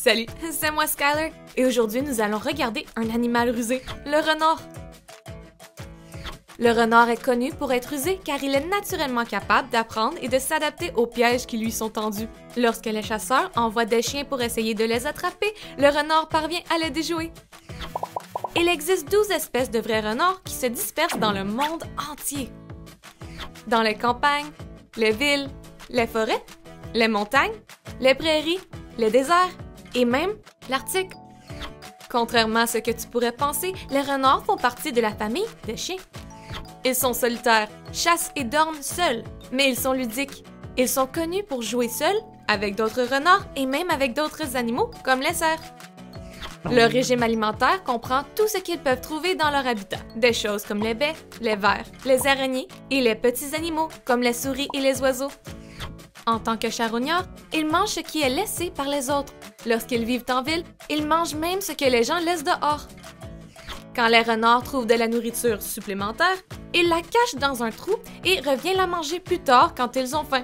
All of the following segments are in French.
Salut, c'est moi Skyler, et aujourd'hui nous allons regarder un animal rusé, le renard. Le renard est connu pour être rusé car il est naturellement capable d'apprendre et de s'adapter aux pièges qui lui sont tendus. Lorsque les chasseurs envoient des chiens pour essayer de les attraper, le renard parvient à les déjouer. Il existe 12 espèces de vrais renards qui se dispersent dans le monde entier. Dans les campagnes, les villes, les forêts, les montagnes, les prairies, les déserts et même l'Arctique. Contrairement à ce que tu pourrais penser, les renards font partie de la famille des chiens. Ils sont solitaires, chassent et dorment seuls, mais ils sont ludiques. Ils sont connus pour jouer seuls, avec d'autres renards et même avec d'autres animaux comme les cerfs. Leur régime alimentaire comprend tout ce qu'ils peuvent trouver dans leur habitat. Des choses comme les baies, les vers, les araignées et les petits animaux comme les souris et les oiseaux. En tant que charognards, ils mangent ce qui est laissé par les autres. Lorsqu'ils vivent en ville, ils mangent même ce que les gens laissent dehors. Quand les renards trouvent de la nourriture supplémentaire, ils la cachent dans un trou et reviennent la manger plus tard quand ils ont faim.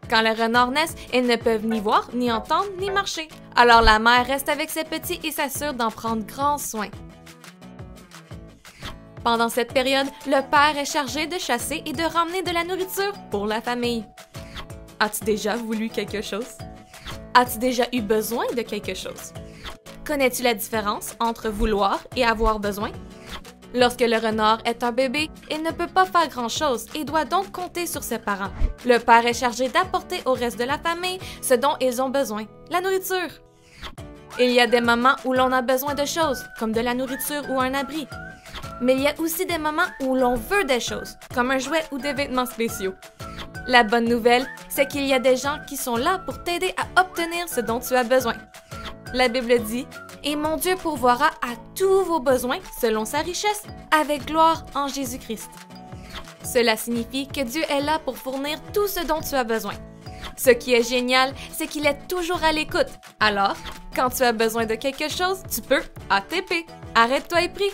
Quand les renards naissent, ils ne peuvent ni voir, ni entendre, ni marcher. Alors la mère reste avec ses petits et s'assure d'en prendre grand soin. Pendant cette période, le père est chargé de chasser et de ramener de la nourriture pour la famille. As-tu déjà voulu quelque chose? As-tu déjà eu besoin de quelque chose? Connais-tu la différence entre vouloir et avoir besoin? Lorsque le renard est un bébé, il ne peut pas faire grand-chose et doit donc compter sur ses parents. Le père est chargé d'apporter au reste de la famille ce dont ils ont besoin, la nourriture. Il y a des moments où l'on a besoin de choses, comme de la nourriture ou un abri. Mais il y a aussi des moments où l'on veut des choses, comme un jouet ou des vêtements spéciaux. La bonne nouvelle, c'est qu'il y a des gens qui sont là pour t'aider à obtenir ce dont tu as besoin. La Bible dit « Et mon Dieu pourvoira à tous vos besoins selon sa richesse, avec gloire en Jésus-Christ. » Cela signifie que Dieu est là pour fournir tout ce dont tu as besoin. Ce qui est génial, c'est qu'il est toujours à l'écoute. Alors, quand tu as besoin de quelque chose, tu peux ATP. Arrête-toi et prie.